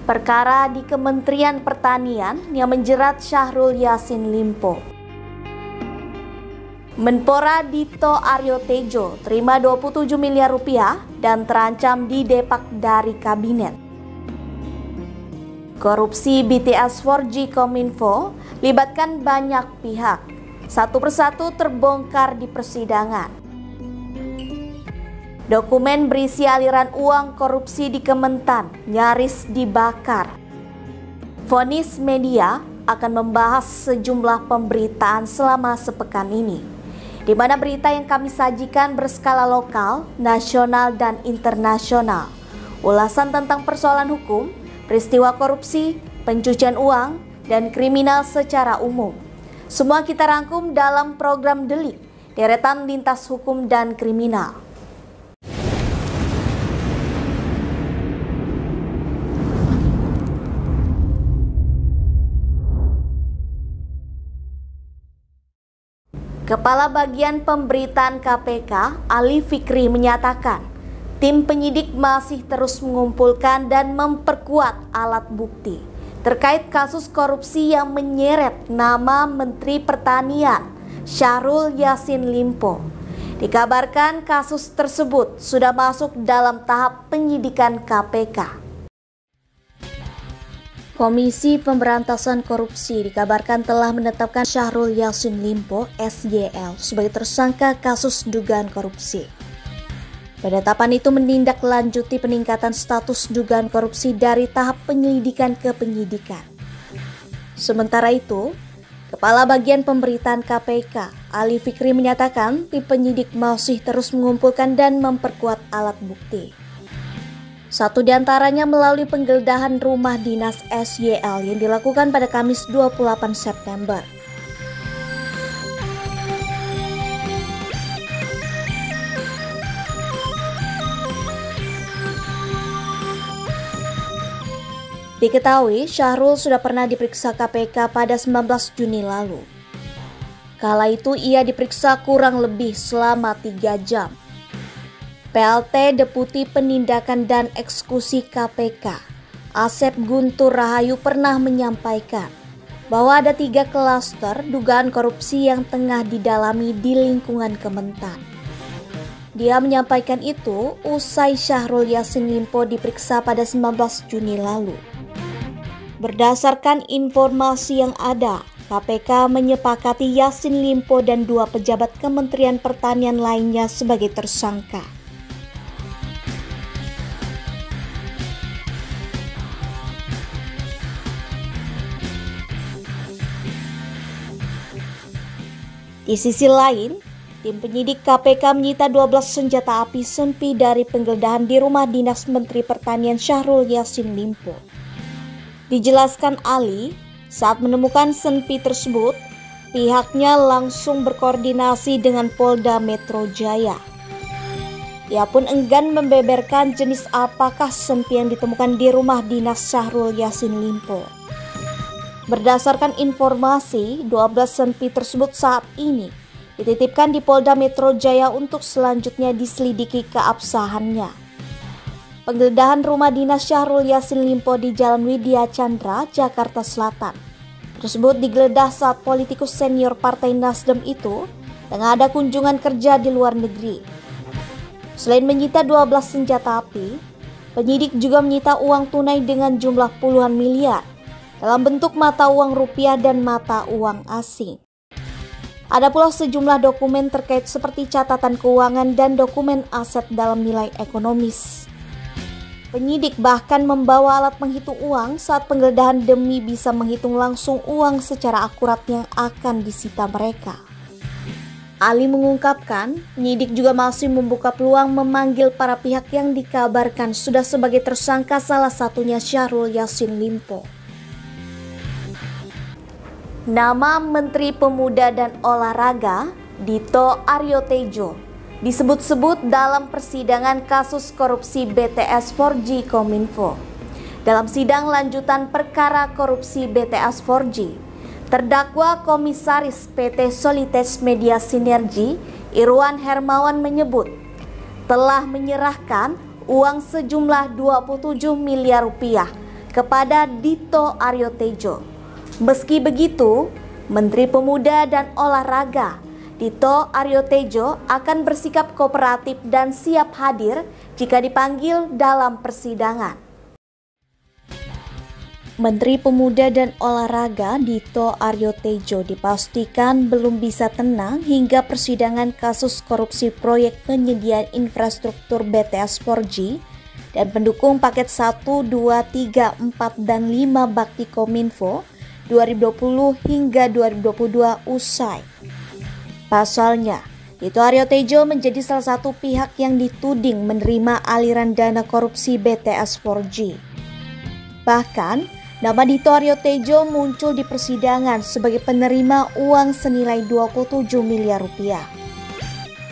Perkara di Kementerian Pertanian yang menjerat Syahrul Yassin Limpo. Menpora Dito Aryo Tejo terima 27 miliar rupiah dan terancam didepak dari kabinet. Korupsi BTS 4G Kominfo libatkan banyak pihak. Satu persatu terbongkar di persidangan. Dokumen berisi aliran uang korupsi di Kementan nyaris dibakar. Vonis Media akan membahas sejumlah pemberitaan selama sepekan ini, di mana berita yang kami sajikan berskala lokal, nasional, dan internasional. Ulasan tentang persoalan hukum, peristiwa korupsi, pencucian uang, dan kriminal secara umum. Semua kita rangkum dalam program Delik, deretan lintas hukum dan kriminal. Kepala Bagian Pemberitaan KPK, Ali Fikri menyatakan, tim penyidik masih terus mengumpulkan dan memperkuat alat bukti terkait kasus korupsi yang menyeret nama Menteri Pertanian Syahrul Yassin Limpo. Dikabarkan kasus tersebut sudah masuk dalam tahap penyidikan KPK. Komisi Pemberantasan Korupsi dikabarkan telah menetapkan Syahrul Yassin Limpo (SYL) sebagai tersangka kasus dugaan korupsi. Penetapan itu menindaklanjuti peningkatan status dugaan korupsi dari tahap penyelidikan ke penyidikan. Sementara itu, Kepala Bagian Pemberitaan KPK, Ali Fikri menyatakan tim penyidik masih terus mengumpulkan dan memperkuat alat bukti. Satu di antaranya melalui penggeledahan rumah dinas SYL yang dilakukan pada Kamis 28 September. Diketahui Syahrul sudah pernah diperiksa KPK pada 19 Juni lalu. Kala itu ia diperiksa kurang lebih selama 3 jam. PLT Deputi Penindakan dan Eksekusi KPK, Asep Guntur Rahayu pernah menyampaikan bahwa ada 3 klaster dugaan korupsi yang tengah didalami di lingkungan Kementan. Dia menyampaikan itu usai Syahrul Yassin Limpo diperiksa pada 19 Juni lalu. Berdasarkan informasi yang ada, KPK menyepakati Yassin Limpo dan 2 pejabat Kementerian Pertanian lainnya sebagai tersangka. Di sisi lain, tim penyidik KPK menyita 12 senjata api sempi dari penggeledahan di rumah dinas Menteri Pertanian Syahrul Yassin Limpo. Dijelaskan Ali, saat menemukan senpi tersebut, pihaknya langsung berkoordinasi dengan Polda Metro Jaya. Ia pun enggan membeberkan jenis apakah senpi yang ditemukan di rumah dinas Syahrul Yassin Limpo. Berdasarkan informasi, 12 senpi tersebut saat ini dititipkan di Polda Metro Jaya untuk selanjutnya diselidiki keabsahannya. Penggeledahan rumah dinas Syahrul Yassin Limpo di Jalan Widya Chandra, Jakarta Selatan tersebut digeledah saat politikus senior Partai Nasdem itu tengah ada kunjungan kerja di luar negeri. Selain menyita 12 senjata api, penyidik juga menyita uang tunai dengan jumlah puluhan miliar dalam bentuk mata uang rupiah dan mata uang asing. Ada pula sejumlah dokumen terkait seperti catatan keuangan dan dokumen aset dalam nilai ekonomis. Penyidik bahkan membawa alat penghitung uang saat penggeledahan demi bisa menghitung langsung uang secara akurat yang akan disita mereka. Ali mengungkapkan, penyidik juga masih membuka peluang memanggil para pihak yang dikabarkan sudah sebagai tersangka, salah satunya Syahrul Yassin Limpo. Nama Menteri Pemuda dan Olahraga, Dito Aryo Tejo, disebut-sebut dalam persidangan kasus korupsi BTS 4G Kominfo. Dalam sidang lanjutan perkara korupsi BTS 4G, terdakwa Komisaris PT Solites Media Sinergi, Irwan Hermawan menyebut telah menyerahkan uang sejumlah 27 miliar rupiah kepada Dito Aryo Tejo. Meski begitu, Menteri Pemuda dan Olahraga Dito Aryo Tejo akan bersikap kooperatif dan siap hadir jika dipanggil dalam persidangan. Menteri Pemuda dan Olahraga Dito Aryo Tejo dipastikan belum bisa tenang hingga persidangan kasus korupsi proyek penyediaan infrastruktur BTS 4G dan pendukung paket 1, 2, 3, 4, dan 5 Bakti Kominfo 2020 hingga 2022 usai. Pasalnya, Dito Aryo Tejo menjadi salah satu pihak yang dituding menerima aliran dana korupsi BTS 4G. Bahkan, nama Dito Aryo Tejo muncul di persidangan sebagai penerima uang senilai 27 miliar rupiah.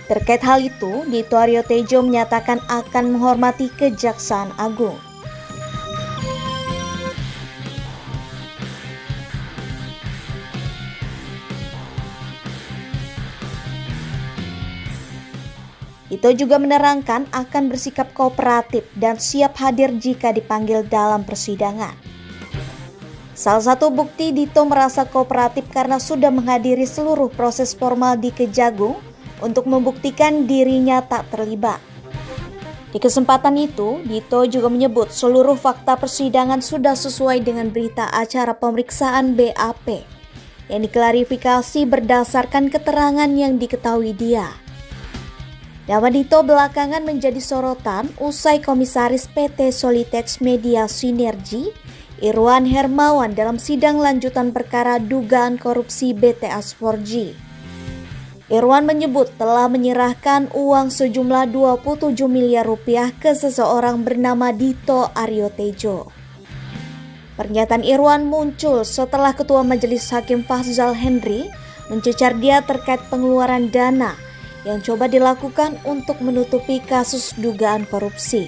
Terkait hal itu, Dito Aryo Tejo menyatakan akan menghormati Kejaksaan Agung. Dito juga menerangkan akan bersikap kooperatif dan siap hadir jika dipanggil dalam persidangan. Salah satu bukti Dito merasa kooperatif karena sudah menghadiri seluruh proses formal di Kejagung untuk membuktikan dirinya tak terlibat. Di kesempatan itu, Dito juga menyebut seluruh fakta persidangan sudah sesuai dengan berita acara pemeriksaan BAP yang diklarifikasi berdasarkan keterangan yang diketahui dia. Nama Dito belakangan menjadi sorotan usai Komisaris PT Solitex Media Sinergi Irwan Hermawan dalam sidang lanjutan perkara dugaan korupsi BTS 4G. Irwan menyebut telah menyerahkan uang sejumlah 27 miliar rupiah ke seseorang bernama Dito Aryo Tejo. Pernyataan Irwan muncul setelah Ketua Majelis Hakim Fahzal Henry mencecar dia terkait pengeluaran dana yang coba dilakukan untuk menutupi kasus dugaan korupsi.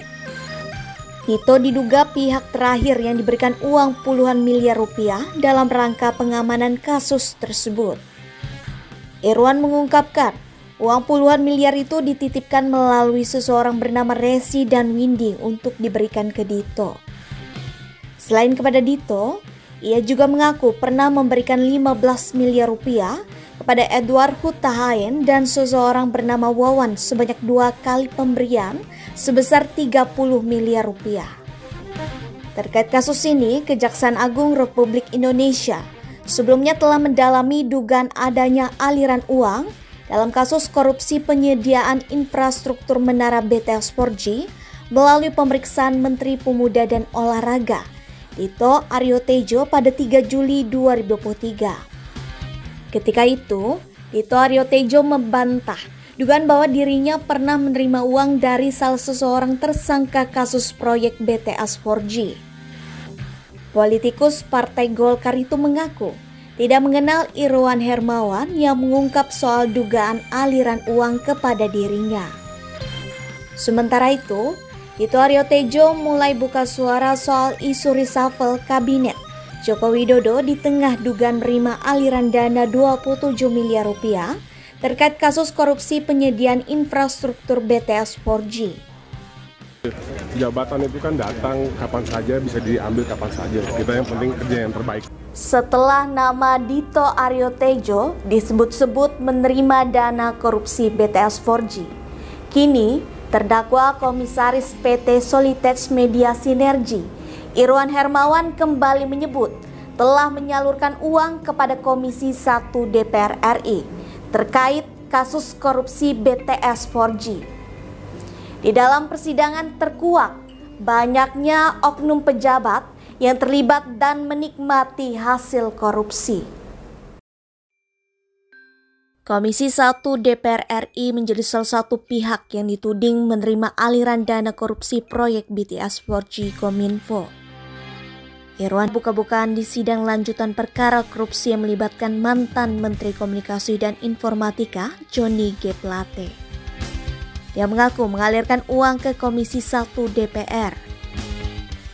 Dito diduga pihak terakhir yang diberikan uang puluhan miliar rupiah dalam rangka pengamanan kasus tersebut. Irwan mengungkapkan, uang puluhan miliar itu dititipkan melalui seseorang bernama Resi dan Windy untuk diberikan ke Dito. Selain kepada Dito, ia juga mengaku pernah memberikan 15 miliar rupiah kepada Edward Huta Hayan dan seseorang bernama Wawan sebanyak 2 kali pemberian sebesar 30 miliar rupiah. Terkait kasus ini, Kejaksaan Agung Republik Indonesia sebelumnya telah mendalami dugaan adanya aliran uang dalam kasus korupsi penyediaan infrastruktur menara BTS 4G melalui pemeriksaan Menteri Pemuda dan Olahraga Dito Aryo Tejo pada 3 Juli 2023. Ketika itu, Dito Aryo Tejo membantah dugaan bahwa dirinya pernah menerima uang dari salah seseorang tersangka kasus proyek BTS 4G. Politikus Partai Golkar itu mengaku tidak mengenal Irwan Hermawan yang mengungkap soal dugaan aliran uang kepada dirinya. Sementara itu, Dito Aryo Tejo mulai buka suara soal isu reshuffle kabinet Joko Widodo di tengah dugaan menerima aliran dana 27 miliar rupiah terkait kasus korupsi penyediaan infrastruktur BTS 4G. Jabatan itu kan datang kapan saja, bisa diambil kapan saja. Kita yang penting kerja yang terbaik. Setelah nama Dito Aryo Tejo disebut-sebut menerima dana korupsi BTS 4G, kini terdakwa Komisaris PT Solitex Media Sinergi Irwan Hermawan kembali menyebut telah menyalurkan uang kepada Komisi 1 DPR RI terkait kasus korupsi BTS 4G. Di dalam persidangan terkuak banyaknya oknum pejabat yang terlibat dan menikmati hasil korupsi. Komisi 1 DPR RI menjadi salah satu pihak yang dituding menerima aliran dana korupsi proyek BTS 4G Kominfo. Irwan buka-bukaan di sidang lanjutan perkara korupsi yang melibatkan mantan Menteri Komunikasi dan Informatika Johnny G. Plate. Dia mengaku mengalirkan uang ke Komisi 1 DPR.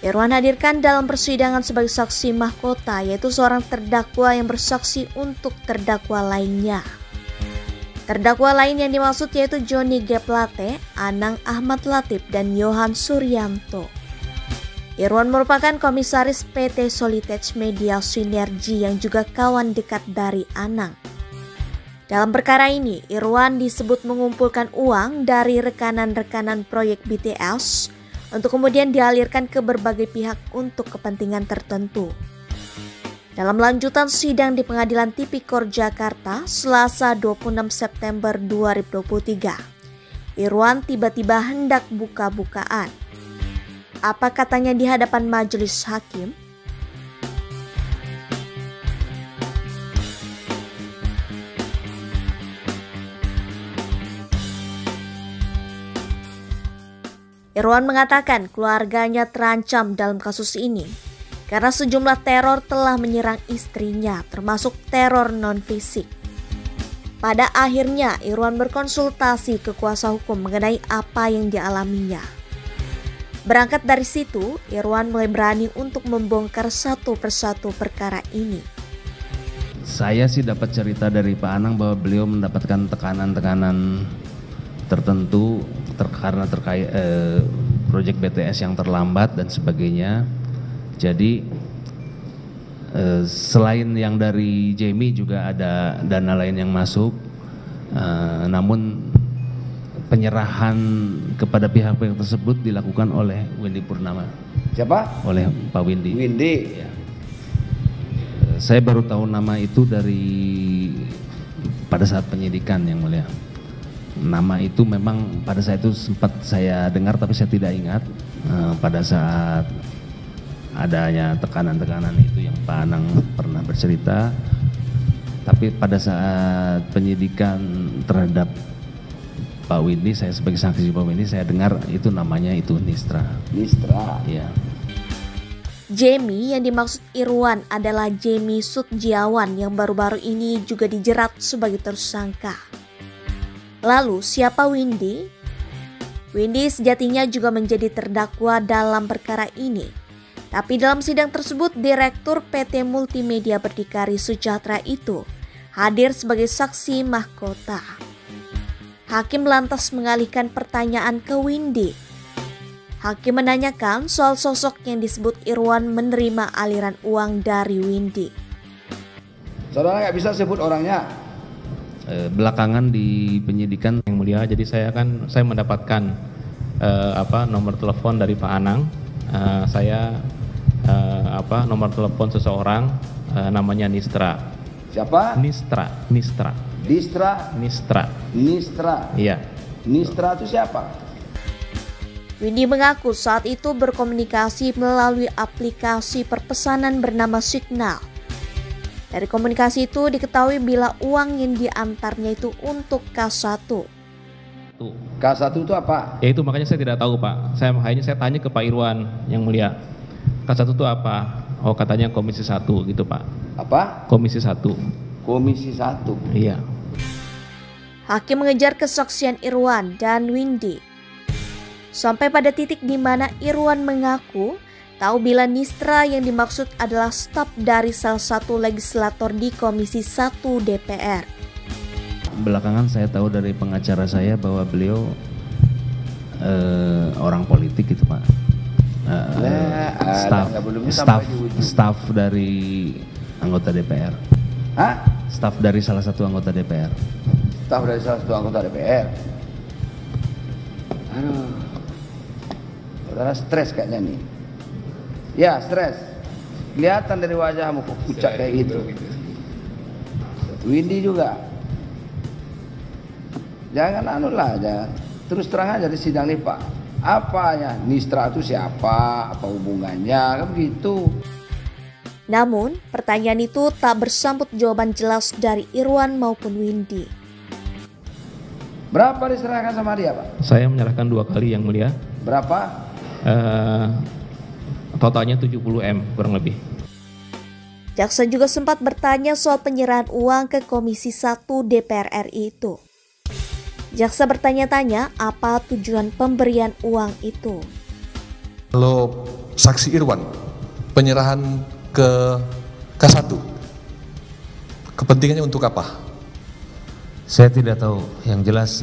Irwan hadirkan dalam persidangan sebagai saksi mahkota, yaitu seorang terdakwa yang bersaksi untuk terdakwa lainnya. Terdakwa lain yang dimaksud yaitu Johnny G. Plate, Anang Ahmad Latif, dan Yohan Suryanto. Irwan merupakan komisaris PT Solitech Media Sinergi yang juga kawan dekat dari Anang. Dalam perkara ini, Irwan disebut mengumpulkan uang dari rekanan-rekanan proyek BTS untuk kemudian dialirkan ke berbagai pihak untuk kepentingan tertentu. Dalam lanjutan sidang di Pengadilan Tipikor Jakarta, Selasa 26 September 2023, Irwan tiba-tiba hendak buka-bukaan. Apa katanya di hadapan majelis hakim? Irwan mengatakan keluarganya terancam dalam kasus ini karena sejumlah teror telah menyerang istrinya, termasuk teror non-fisik. Pada akhirnya, Irwan berkonsultasi ke kuasa hukum mengenai apa yang dialaminya. Berangkat dari situ, Irwan mulai berani untuk membongkar satu persatu perkara ini. Saya sih dapat cerita dari Pak Anang bahwa beliau mendapatkan tekanan-tekanan tertentu karena terkait proyek BTS yang terlambat dan sebagainya. Jadi selain yang dari Jamie juga ada dana lain yang masuk, namun penyerahan kepada pihak-pihak tersebut dilakukan oleh Windy Purnama. Siapa? Oleh Pak Windy. Windy. Ya. Saya baru tahu nama itu pada saat penyidikan, Yang Mulia. Nama itu memang pada saat itu sempat saya dengar tapi saya tidak ingat pada saat adanya tekanan-tekanan itu yang Pak Anang pernah bercerita. Tapi pada saat penyidikan terhadap Pak Windy, saya sebagai saksi Pak Windy, saya dengar itu namanya itu Nistra. Nistra. Ya. Jamie yang dimaksud Irwan adalah Jamie Sutjiawan yang baru-baru ini juga dijerat sebagai tersangka. Lalu siapa Windy? Windy sejatinya juga menjadi terdakwa dalam perkara ini. Tapi dalam sidang tersebut, Direktur PT Multimedia Berdikari Sejahtera itu hadir sebagai saksi mahkota. Hakim lantas mengalihkan pertanyaan ke Windy. Hakim menanyakan soal sosok yang disebut Irwan menerima aliran uang dari Windy. Saudara nggak bisa sebut orangnya? Belakangan di penyidikan, Yang Mulia, jadi saya mendapatkan nomor telepon dari Pak Anang. Nomor telepon seseorang namanya Nistra. Siapa? Nistra. Distra? Nistra. Nistra. Iya. Nistra itu siapa? Windy mengaku saat itu berkomunikasi melalui aplikasi perpesanan bernama Signal. Dari komunikasi itu diketahui bila uang yang diantarnya itu untuk K1. K1 itu apa? Ya itu makanya saya tidak tahu Pak. Makanya saya tanya ke Pak Irwan, Yang Mulia. K1 itu apa? Oh katanya Komisi 1 gitu Pak. Apa? Komisi 1. Komisi 1. Iya. Hakim mengejar kesaksian Irwan dan Windy. Sampai pada titik di mana Irwan mengaku tahu bila Nistra yang dimaksud adalah staf dari salah satu legislator di Komisi 1 DPR. belakangan saya tahu dari pengacara saya bahwa beliau orang politik gitu Pak. Staf dari anggota DPR. Hah? Staf dari salah satu anggota DPR. Staf dari salah satu anggota DPR. Aduh, saudara stres kayaknya nih. Ya stres. Kelihatan dari wajahmu kok pucat kayak gitu. Windy juga. Jangan jangan. Terus terang aja di sidang nih Pak. Apanya? Nistra itu siapa? Apa hubungannya? Kan begitu. Namun, pertanyaan itu tak bersambut jawaban jelas dari Irwan maupun Windy. Berapa diserahkan sama dia Pak? Saya menyerahkan 2 kali Yang Mulia. Berapa? Totalnya 70M kurang lebih. Jaksa juga sempat bertanya soal penyerahan uang ke Komisi 1 DPR RI itu. Jaksa bertanya-tanya apa tujuan pemberian uang itu. Kalau saksi Irwan, penyerahan ke K1, kepentingannya untuk apa? Saya tidak tahu, yang jelas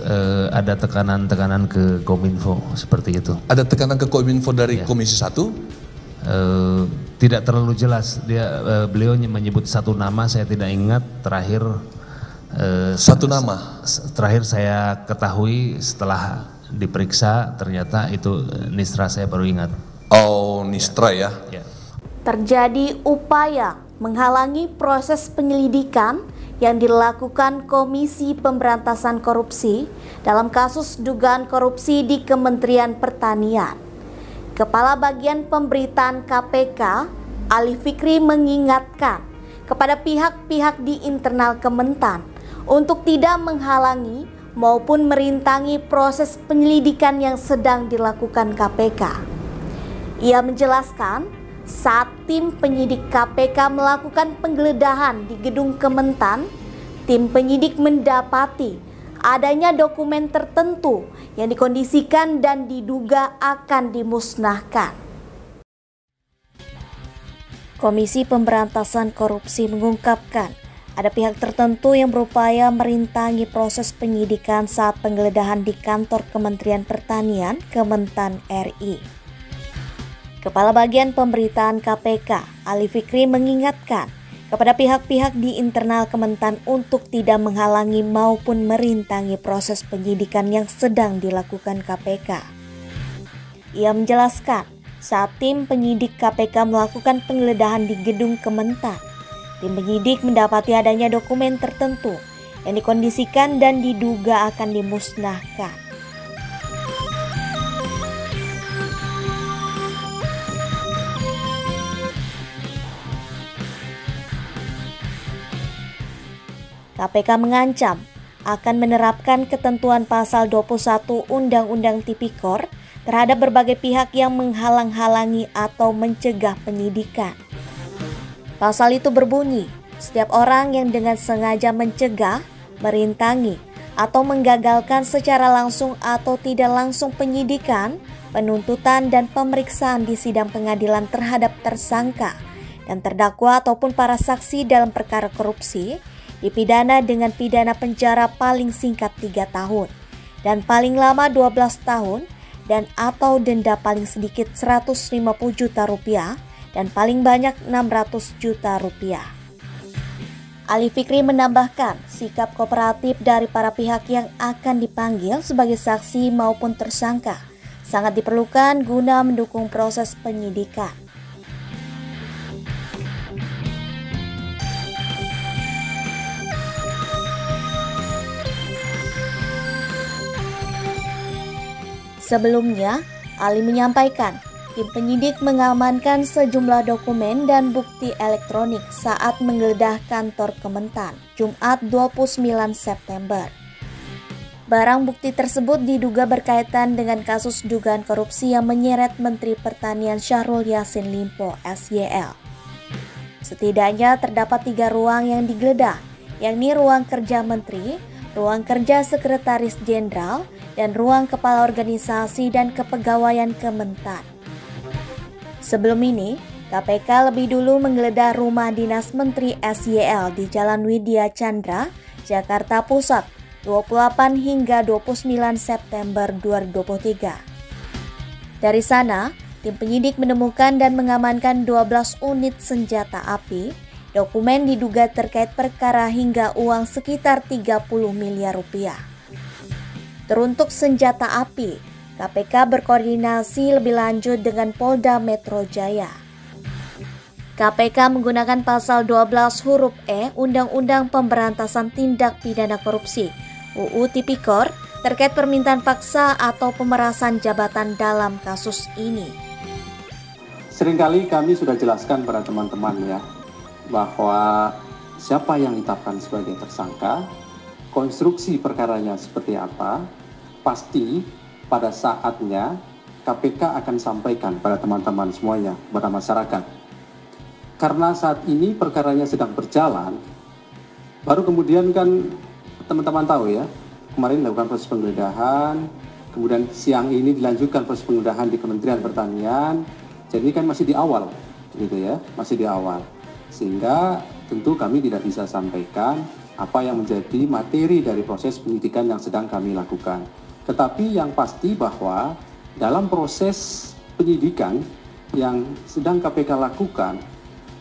ada tekanan-tekanan ke Kominfo seperti itu. Ada tekanan ke Kominfo dari Ya. Komisi 1 Tidak terlalu jelas, beliau menyebut satu nama, saya tidak ingat. Terakhir Satu nama? Terakhir saya ketahui setelah diperiksa ternyata itu Nistra, saya baru ingat. Oh, Nistra ya? Ya. Terjadi upaya menghalangi proses penyelidikan yang dilakukan Komisi Pemberantasan Korupsi dalam kasus dugaan korupsi di Kementerian Pertanian. Kepala Bagian Pemberitaan KPK, Ali Fikri, mengingatkan kepada pihak-pihak di internal Kementan untuk tidak menghalangi maupun merintangi proses penyelidikan yang sedang dilakukan KPK. Ia menjelaskan saat tim penyidik KPK melakukan penggeledahan di gedung Kementan, tim penyidik mendapati adanya dokumen tertentu yang dikondisikan dan diduga akan dimusnahkan. Komisi Pemberantasan Korupsi mengungkapkan ada pihak tertentu yang berupaya merintangi proses penyidikan saat penggeledahan di kantor Kementerian Pertanian, Kementan RI. Kepala Bagian Pemberitaan KPK, Ali Fikri, mengingatkan kepada pihak-pihak di internal Kementan untuk tidak menghalangi maupun merintangi proses penyidikan yang sedang dilakukan KPK. Ia menjelaskan, saat tim penyidik KPK melakukan penggeledahan di gedung Kementan, tim penyidik mendapati adanya dokumen tertentu yang dikondisikan dan diduga akan dimusnahkan. KPK mengancam akan menerapkan ketentuan pasal 21 Undang-Undang Tipikor terhadap berbagai pihak yang menghalang-halangi atau mencegah penyidikan. Pasal itu berbunyi, setiap orang yang dengan sengaja mencegah, merintangi, atau menggagalkan secara langsung atau tidak langsung penyidikan, penuntutan, dan pemeriksaan di sidang pengadilan terhadap tersangka dan terdakwa ataupun para saksi dalam perkara korupsi, dipidana dengan pidana penjara paling singkat 3 tahun dan paling lama 12 tahun dan atau denda paling sedikit 150 juta rupiah dan paling banyak 600 juta rupiah. Ali Fikri menambahkan sikap kooperatif dari para pihak yang akan dipanggil sebagai saksi maupun tersangka sangat diperlukan guna mendukung proses penyidikan. Sebelumnya, Ali menyampaikan tim penyidik mengamankan sejumlah dokumen dan bukti elektronik saat menggeledah kantor Kementan, Jumat 29 September. Barang bukti tersebut diduga berkaitan dengan kasus dugaan korupsi yang menyeret Menteri Pertanian Syahrul Yassin Limpo (SYL). Setidaknya terdapat 3 ruang yang digeledah, yakni ruang kerja Menteri, ruang kerja Sekretaris Jenderal, dan ruang Kepala Organisasi dan Kepegawaian Kementan. Sebelum ini, KPK lebih dulu menggeledah rumah dinas Menteri SYL di Jalan Widya Chandra, Jakarta Pusat, 28 hingga 29 September 2023. Dari sana, tim penyidik menemukan dan mengamankan 12 unit senjata api, dokumen diduga terkait perkara hingga uang sekitar 30 miliar rupiah. Teruntuk senjata api, KPK berkoordinasi lebih lanjut dengan Polda Metro Jaya. KPK menggunakan pasal 12 huruf E Undang-Undang Pemberantasan Tindak Pidana Korupsi (UU Tipikor) terkait permintaan paksa atau pemerasan jabatan dalam kasus ini. Seringkali kami sudah jelaskan pada teman-teman ya, bahwa siapa yang ditetapkan sebagai tersangka, konstruksi perkaranya seperti apa, pasti pada saatnya KPK akan sampaikan pada teman-teman semuanya, pada masyarakat. Karena saat ini perkaranya sedang berjalan, baru kemudian kan teman-teman tahu ya, kemarin dilakukan proses penggeledahan, kemudian siang ini dilanjutkan proses penggeledahan di Kementerian Pertanian, jadi kan masih di awal, gitu ya, masih di awal. Sehingga tentu kami tidak bisa sampaikan apa yang menjadi materi dari proses penyidikan yang sedang kami lakukan. Tetapi yang pasti bahwa dalam proses penyidikan yang sedang KPK lakukan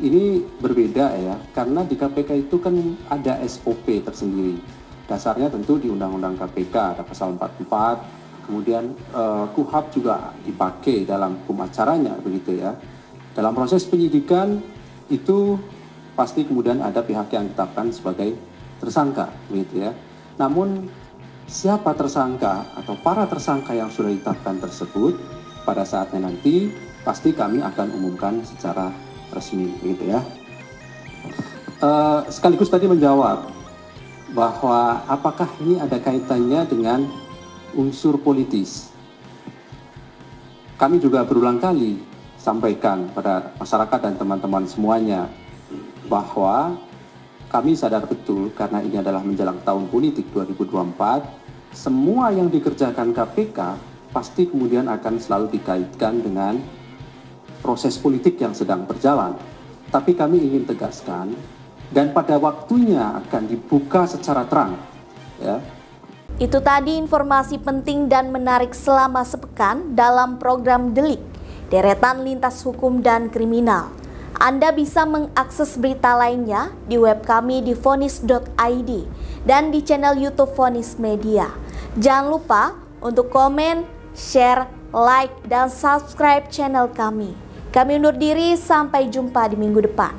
ini berbeda ya, karena di KPK itu kan ada SOP tersendiri. Dasarnya tentu di Undang-Undang KPK ada pasal 44, kemudian KUHP juga dipakai dalam hukum acaranya begitu ya. Dalam proses penyidikan itu pasti kemudian ada pihak yang ditetapkan sebagai tersangka begitu ya. Namun siapa tersangka atau para tersangka yang sudah ditetapkan tersebut pada saatnya nanti pasti kami akan umumkan secara resmi begitu ya. Sekaligus tadi menjawab bahwa apakah ini ada kaitannya dengan unsur politis. Kami juga berulang kali sampaikan pada masyarakat dan teman-teman semuanya bahwa kami sadar betul karena ini adalah menjelang tahun politik 2024, semua yang dikerjakan KPK pasti kemudian akan selalu dikaitkan dengan proses politik yang sedang berjalan. Tapi kami ingin tegaskan dan pada waktunya akan dibuka secara terang ya. Itu tadi informasi penting dan menarik selama sepekan dalam program Delik, deretan lintas hukum dan kriminal. Anda bisa mengakses berita lainnya di web kami di vonis.id dan di channel YouTube Vonis Media. Jangan lupa untuk komen, share, like, dan subscribe channel kami. Kami undur diri, sampai jumpa di minggu depan.